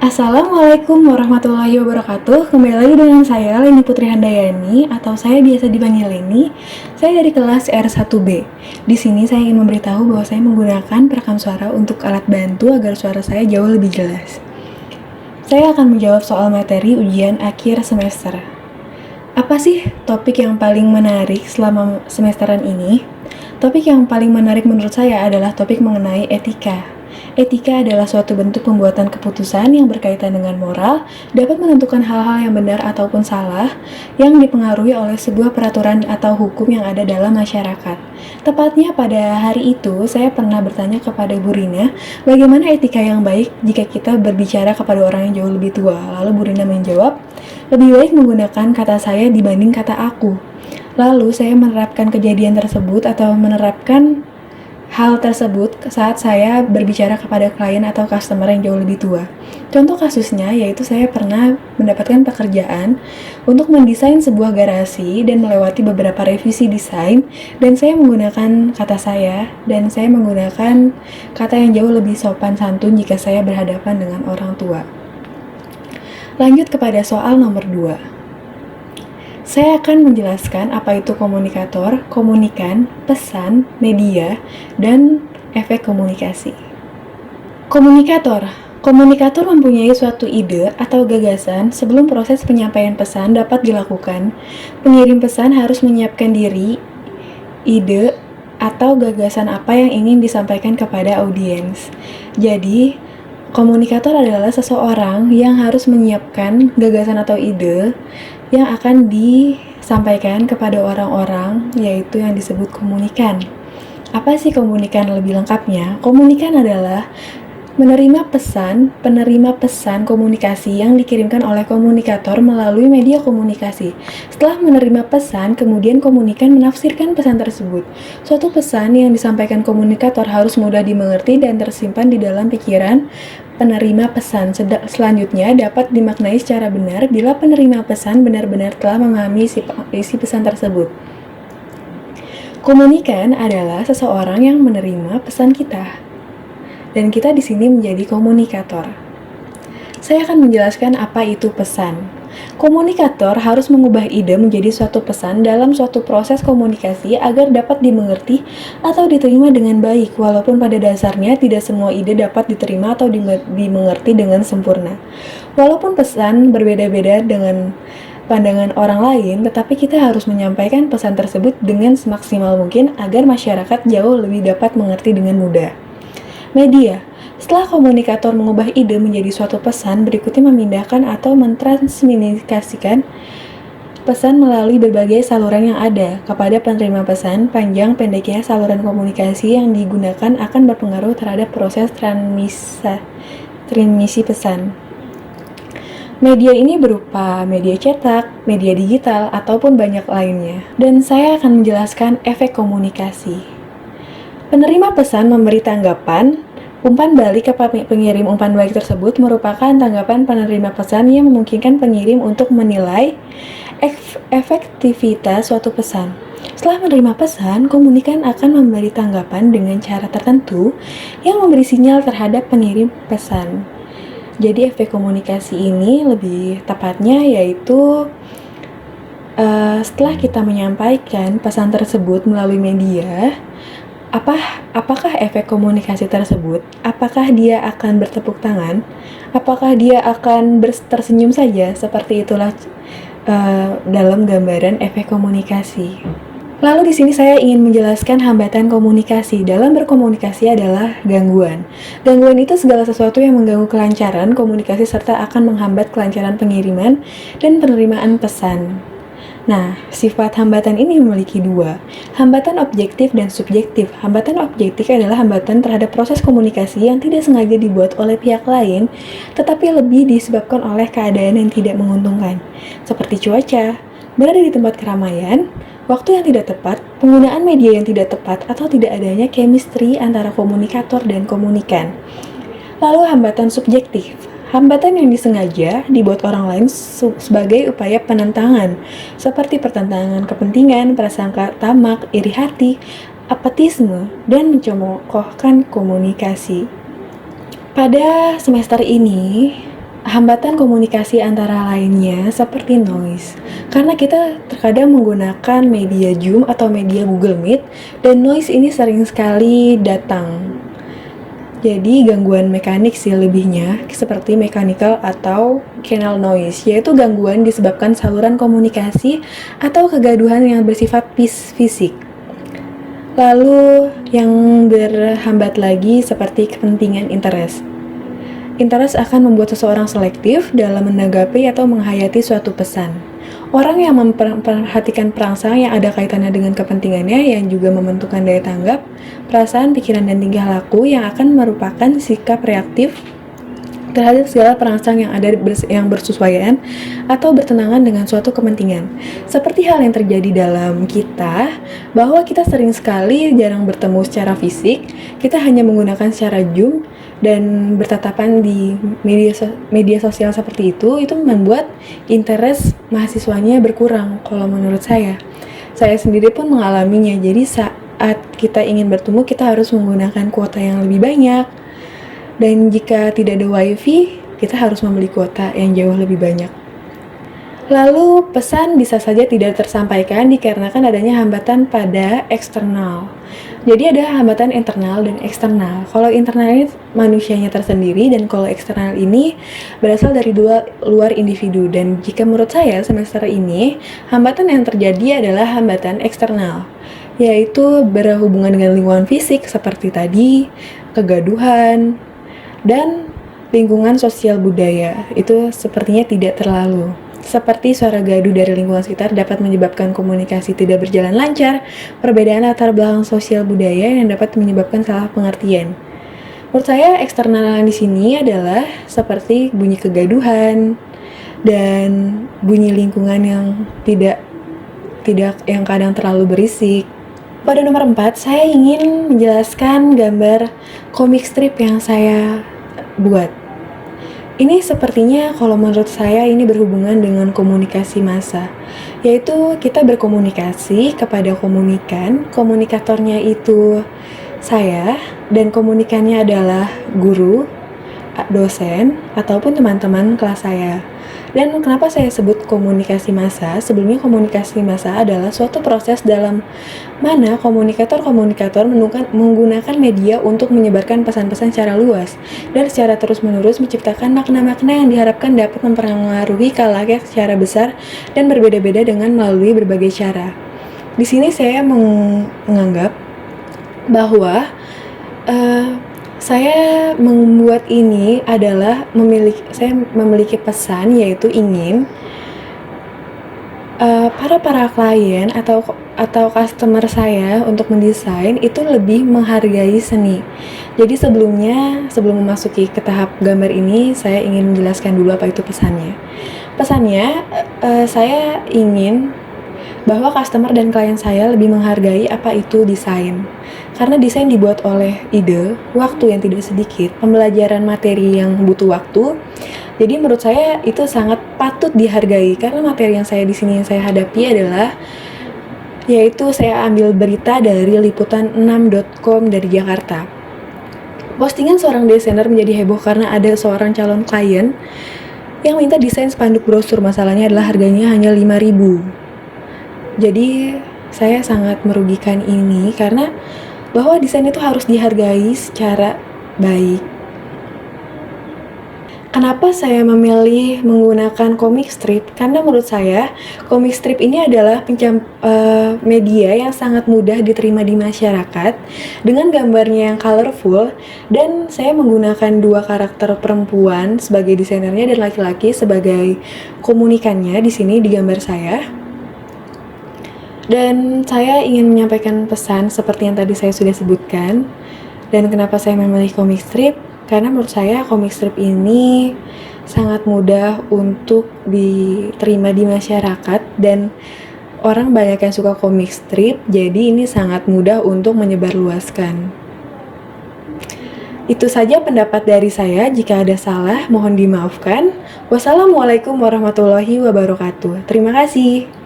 Assalamualaikum warahmatullahi wabarakatuh. Kembali lagi dengan saya Leni Putri Handayani atau saya biasa dipanggil Leni. Saya dari kelas R1B. Di sini saya ingin memberitahu bahwa saya menggunakan perekam suara untuk alat bantu agar suara saya jauh lebih jelas. Saya akan menjawab soal materi ujian akhir semester. Apa sih topik yang paling menarik selama semesteran ini? Topik yang paling menarik menurut saya adalah topik mengenai etika. Etika adalah suatu bentuk pembuatan keputusan yang berkaitan dengan moral, dapat menentukan hal-hal yang benar ataupun salah, yang dipengaruhi oleh sebuah peraturan atau hukum yang ada dalam masyarakat. Tepatnya pada hari itu, saya pernah bertanya kepada Bu Rina, bagaimana etika yang baik jika kita berbicara kepada orang yang jauh lebih tua. Lalu Bu Rina menjawab, lebih baik menggunakan kata saya dibanding kata aku. Lalu saya menerapkan kejadian tersebut atau menerapkan hal tersebut saat saya berbicara kepada klien atau customer yang jauh lebih tua. Contoh kasusnya yaitu saya pernah mendapatkan pekerjaan untuk mendesain sebuah garasi dan melewati beberapa revisi desain, dan saya menggunakan kata saya dan saya menggunakan kata yang jauh lebih sopan santun jika saya berhadapan dengan orang tua. Lanjut kepada soal nomor 2. Saya akan menjelaskan apa itu komunikator, komunikan, pesan, media, dan efek komunikasi. Komunikator. Komunikator mempunyai suatu ide atau gagasan sebelum proses penyampaian pesan dapat dilakukan. Pengirim pesan harus menyiapkan diri, ide, atau gagasan apa yang ingin disampaikan kepada audiens. Jadi, komunikator adalah seseorang yang harus menyiapkan gagasan atau ide yang akan disampaikan kepada orang-orang, yaitu yang disebut komunikan. Apa sih komunikan lebih lengkapnya? Komunikan adalah penerima pesan komunikasi yang dikirimkan oleh komunikator melalui media komunikasi. Setelah menerima pesan, kemudian komunikan menafsirkan pesan tersebut. Suatu pesan yang disampaikan komunikator harus mudah dimengerti dan tersimpan di dalam pikiran penerima pesan. Selanjutnya dapat dimaknai secara benar bila penerima pesan benar-benar telah memahami isi pesan tersebut. Komunikan adalah seseorang yang menerima pesan kita, dan kita di sini menjadi komunikator. Saya akan menjelaskan apa itu pesan. Komunikator harus mengubah ide menjadi suatu pesan dalam suatu proses komunikasi agar dapat dimengerti atau diterima dengan baik, walaupun pada dasarnya tidak semua ide dapat diterima atau dimengerti dengan sempurna. Walaupun pesan berbeda-beda dengan pandangan orang lain, tetapi kita harus menyampaikan pesan tersebut dengan semaksimal mungkin agar masyarakat jauh lebih dapat mengerti dengan mudah. Media. Setelah komunikator mengubah ide menjadi suatu pesan, berikutnya memindahkan atau mentransmisikan pesan melalui berbagai saluran yang ada kepada penerima pesan. Panjang pendeknya saluran komunikasi yang digunakan akan berpengaruh terhadap proses transmisi pesan. Media ini berupa media cetak, media digital, ataupun banyak lainnya. Dan saya akan menjelaskan efek komunikasi. Penerima pesan memberi tanggapan. Umpan balik ke pengirim umpan balik tersebut merupakan tanggapan penerima pesan yang memungkinkan pengirim untuk menilai efektivitas suatu pesan. Setelah menerima pesan, komunikan akan memberi tanggapan dengan cara tertentu yang memberi sinyal terhadap pengirim pesan. Jadi efek komunikasi ini lebih tepatnya yaitu setelah kita menyampaikan pesan tersebut melalui media, apakah efek komunikasi tersebut? Apakah dia akan bertepuk tangan? Apakah dia akan tersenyum saja? Seperti itulah dalam gambaran efek komunikasi. Lalu di sini saya ingin menjelaskan hambatan komunikasi. Dalam berkomunikasi adalah gangguan. Gangguan itu segala sesuatu yang mengganggu kelancaran komunikasi serta akan menghambat kelancaran pengiriman dan penerimaan pesan. Nah, sifat hambatan ini memiliki dua, hambatan objektif dan subjektif. Hambatan objektif adalah hambatan terhadap proses komunikasi yang tidak sengaja dibuat oleh pihak lain, tetapi lebih disebabkan oleh keadaan yang tidak menguntungkan, seperti cuaca, berada di tempat keramaian, waktu yang tidak tepat, penggunaan media yang tidak tepat, atau tidak adanya chemistry antara komunikator dan komunikan. Lalu hambatan subjektif. Hambatan yang disengaja dibuat orang lain sebagai upaya penentangan, seperti pertentangan kepentingan, prasangka tamak, iri hati, apatisme, dan mencomokohkan komunikasi. Pada semester ini, hambatan komunikasi antara lainnya seperti noise. Karena kita terkadang menggunakan media Zoom atau media Google Meet, dan noise ini sering sekali datang. Jadi gangguan mekanik sih lebihnya, seperti mechanical atau canal noise, yaitu gangguan disebabkan saluran komunikasi atau kegaduhan yang bersifat fisik. Lalu yang berhambat lagi seperti kepentingan interest. Interest akan membuat seseorang selektif dalam menanggapi atau menghayati suatu pesan. Orang yang memperhatikan perangsang yang ada kaitannya dengan kepentingannya yang juga membentukkan daya tanggap, perasaan, pikiran, dan tingkah laku yang akan merupakan sikap reaktif terhadap segala perangsang yang ada yang bersesuaian atau bertentangan dengan suatu kepentingan. Seperti hal yang terjadi dalam kita, bahwa kita sering sekali jarang bertemu secara fisik, kita hanya menggunakan secara Zoom dan bertatapan di media sosial seperti itu membuat interest mahasiswanya berkurang. Kalau menurut saya sendiri pun mengalaminya. Jadi saat kita ingin bertemu, kita harus menggunakan kuota yang lebih banyak. Dan jika tidak ada wifi, kita harus membeli kuota yang jauh lebih banyak. Lalu, pesan bisa saja tidak tersampaikan dikarenakan adanya hambatan pada eksternal. Jadi ada hambatan internal dan eksternal. Kalau internal ini manusianya tersendiri, dan kalau eksternal ini berasal dari dua luar individu. Dan jika menurut saya semester ini, hambatan yang terjadi adalah hambatan eksternal, yaitu berhubungan dengan lingkungan fisik seperti tadi, kegaduhan, dan lingkungan sosial budaya. Itu sepertinya tidak terlalu. Seperti suara gaduh dari lingkungan sekitar dapat menyebabkan komunikasi tidak berjalan lancar, perbedaan latar belakang sosial budaya yang dapat menyebabkan salah pengertian. Menurut saya eksternal di sini adalah seperti bunyi kegaduhan dan bunyi lingkungan yang tidak yang kadang terlalu berisik. Pada nomor 4, saya ingin menjelaskan gambar komik strip yang saya buat. Ini sepertinya kalau menurut saya ini berhubungan dengan komunikasi massa, yaitu kita berkomunikasi kepada komunikatornya itu saya, dan komunikannya adalah guru, dosen, ataupun teman-teman kelas saya. Dan kenapa saya sebut komunikasi massa? Sebelumnya komunikasi massa adalah suatu proses dalam mana komunikator menggunakan media untuk menyebarkan pesan-pesan secara luas dan secara terus-menerus menciptakan makna-makna yang diharapkan dapat mempengaruhi khalayak secara besar dan berbeda-beda dengan melalui berbagai cara. Di sini saya menganggap bahwa saya membuat ini adalah saya memiliki pesan, yaitu ingin para klien atau customer saya untuk mendesain itu lebih menghargai seni. Jadi sebelum memasuki ke tahap gambar ini, saya ingin menjelaskan dulu apa itu pesannya. Pesannya, saya ingin bahwa customer dan klien saya lebih menghargai apa itu desain. Karena desain dibuat oleh ide, waktu yang tidak sedikit, pembelajaran materi yang butuh waktu. Jadi menurut saya itu sangat patut dihargai, karena materi yang di sini saya hadapi adalah, yaitu saya ambil berita dari liputan6.com dari Jakarta. Postingan seorang desainer menjadi heboh karena ada seorang calon klien yang minta desain spanduk brosur. Masalahnya adalah harganya hanya 5.000. Jadi saya sangat merugikan ini, karena bahwa desain itu harus dihargai secara baik. Kenapa saya memilih menggunakan komik strip? Karena menurut saya komik strip ini adalah media yang sangat mudah diterima di masyarakat dengan gambarnya yang colorful, dan saya menggunakan dua karakter perempuan sebagai desainernya dan laki-laki sebagai komunikannya di sini di gambar saya. Dan saya ingin menyampaikan pesan seperti yang tadi saya sudah sebutkan. Dan kenapa saya memilih komik strip? Karena menurut saya komik strip ini sangat mudah untuk diterima di masyarakat, dan orang banyak yang suka komik strip, jadi ini sangat mudah untuk menyebarluaskan. Itu saja pendapat dari saya. Jika ada salah, mohon dimaafkan. Wassalamualaikum warahmatullahi wabarakatuh. Terima kasih.